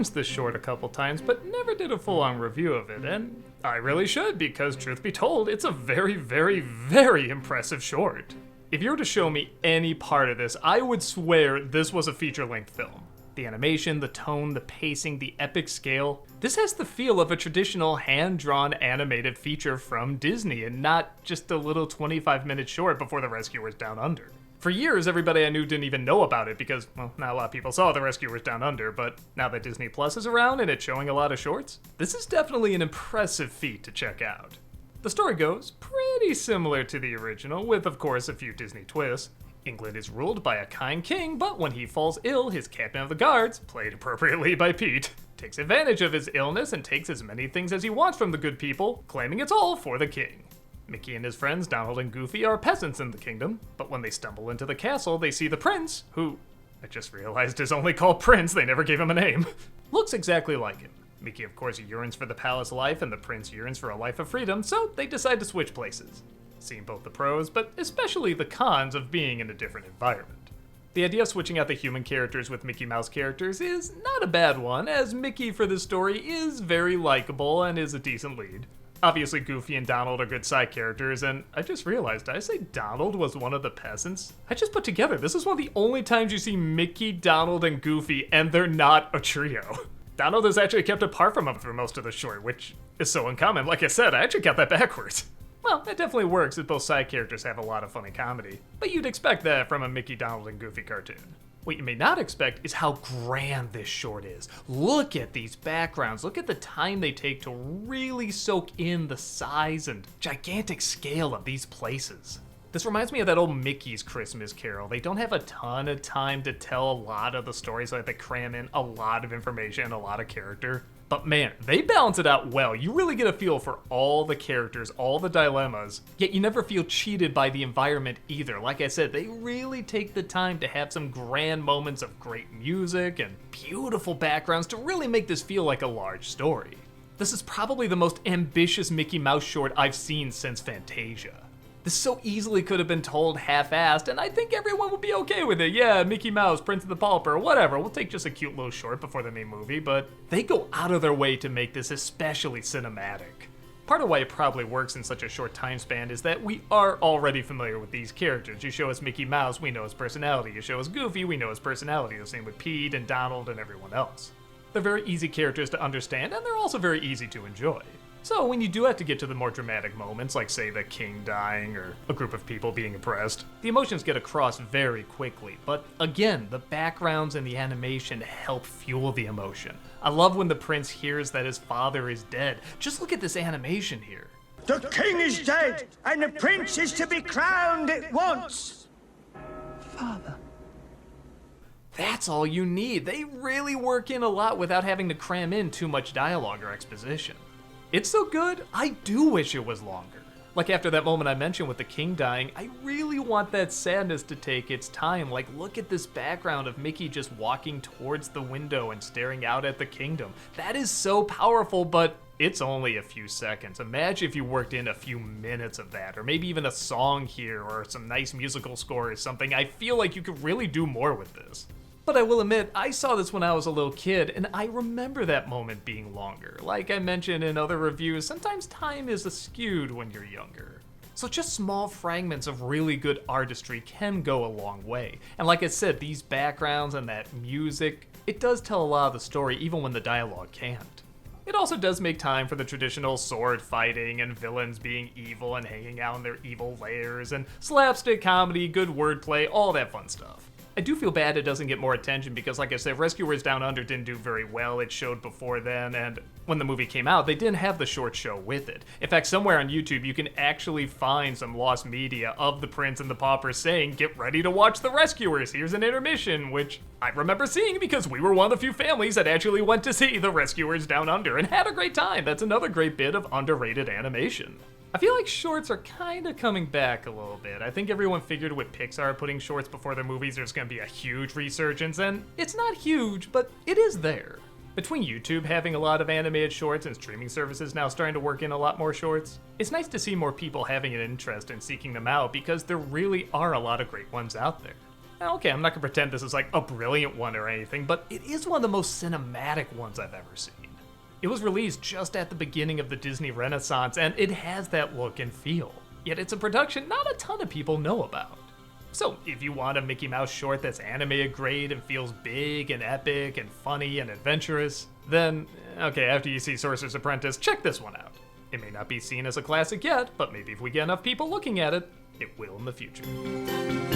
referenced this short a couple times, but never did a full-on review of it, and I really should, because truth be told, it's a very, very, very impressive short. If you were to show me any part of this, I would swear this was a feature-length film. The animation, the tone, the pacing, the epic scale. This has the feel of a traditional hand-drawn animated feature from Disney and not just a little 25-minute short before The Rescuers Down Under. For years, everybody I knew didn't even know about it because, well, not a lot of people saw The Rescuers Down Under, but now that Disney Plus is around and it's showing a lot of shorts, this is definitely an impressive feat to check out. The story goes pretty similar to the original, with of course a few Disney twists. England is ruled by a kind king, but when he falls ill, his captain of the guards, played appropriately by Pete, takes advantage of his illness and takes as many things as he wants from the good people, claiming it's all for the king. Mickey and his friends, Donald and Goofy, are peasants in the kingdom, but when they stumble into the castle, they see the prince, who, I just realized is only called Prince, they never gave him a name, looks exactly like him. Mickey, of course, yearns for the palace life, and the prince yearns for a life of freedom, so they decide to switch places. Seeing both the pros, but especially the cons of being in a different environment. The idea of switching out the human characters with Mickey Mouse characters is not a bad one, as Mickey for this story is very likable and is a decent lead. Obviously, Goofy and Donald are good side characters, and I just realized, did I say Donald was one of the peasants? I just put together, this is one of the only times you see Mickey, Donald, and Goofy, and they're not a trio. Donald is actually kept apart from them for most of the short, which is so uncommon. Like I said, I actually got that backwards. Well, it definitely works as both side characters have a lot of funny comedy, but you'd expect that from a Mickey, Donald, and Goofy cartoon. What you may not expect is how grand this short is. Look at these backgrounds, look at the time they take to really soak in the size and gigantic scale of these places. This reminds me of that old Mickey's Christmas Carol. They don't have a ton of time to tell a lot of the story, so they cram in a lot of information, a lot of character. But man, they balance it out well. You really get a feel for all the characters, all the dilemmas, yet you never feel cheated by the environment either. Like I said, they really take the time to have some grand moments of great music and beautiful backgrounds to really make this feel like a large story. This is probably the most ambitious Mickey Mouse short I've seen since Fantasia. This so easily could have been told half-assed, and I think everyone would be okay with it. Yeah, Mickey Mouse, Prince of the Pauper, whatever. We'll take just a cute little short before the main movie, but they go out of their way to make this especially cinematic. Part of why it probably works in such a short time span is that we are already familiar with these characters. You show us Mickey Mouse, we know his personality. You show us Goofy, we know his personality. The same with Pete and Donald and everyone else. They're very easy characters to understand, and they're also very easy to enjoy. So when you do have to get to the more dramatic moments, like say the king dying or a group of people being oppressed, the emotions get across very quickly. But again, the backgrounds and the animation help fuel the emotion. I love when the prince hears that his father is dead. Just look at this animation here. The king is dead, and the prince is to be crowned at once. Father. That's all you need. They really work in a lot without having to cram in too much dialogue or exposition. It's so good, I do wish it was longer. Like after that moment I mentioned with the king dying, I really want that sadness to take its time. Like, look at this background of Mickey just walking towards the window and staring out at the kingdom. That is so powerful, but it's only a few seconds. Imagine if you worked in a few minutes of that, or maybe even a song here, or some nice musical score or something. I feel like you could really do more with this. But I will admit, I saw this when I was a little kid, and I remember that moment being longer. Like I mentioned in other reviews, sometimes time is skewed when you're younger. So just small fragments of really good artistry can go a long way. And like I said, these backgrounds and that music, it does tell a lot of the story even when the dialogue can't. It also does make time for the traditional sword fighting and villains being evil and hanging out in their evil lairs and slapstick comedy, good wordplay, all that fun stuff. I do feel bad it doesn't get more attention because, like I said, Rescuers Down Under didn't do very well. It showed before then, and when the movie came out, they didn't have the short show with it. In fact, somewhere on YouTube, you can actually find some lost media of the Prince and the Pauper saying, "Get ready to watch The Rescuers, here's an intermission," which I remember seeing because we were one of the few families that actually went to see The Rescuers Down Under and had a great time. That's another great bit of underrated animation. I feel like shorts are kind of coming back a little bit. I think everyone figured with Pixar putting shorts before their movies there's going to be a huge resurgence, and it's not huge, but it is there. Between YouTube having a lot of animated shorts and streaming services now starting to work in a lot more shorts, it's nice to see more people having an interest in seeking them out because there really are a lot of great ones out there. Okay, I'm not gonna pretend this is like a brilliant one or anything, but it is one of the most cinematic ones I've ever seen. It was released just at the beginning of the Disney Renaissance, and it has that look and feel. Yet it's a production not a ton of people know about. So if you want a Mickey Mouse short that's animated great and feels big and epic and funny and adventurous, then, okay, after you see Sorcerer's Apprentice, check this one out. It may not be seen as a classic yet, but maybe if we get enough people looking at it, it will in the future.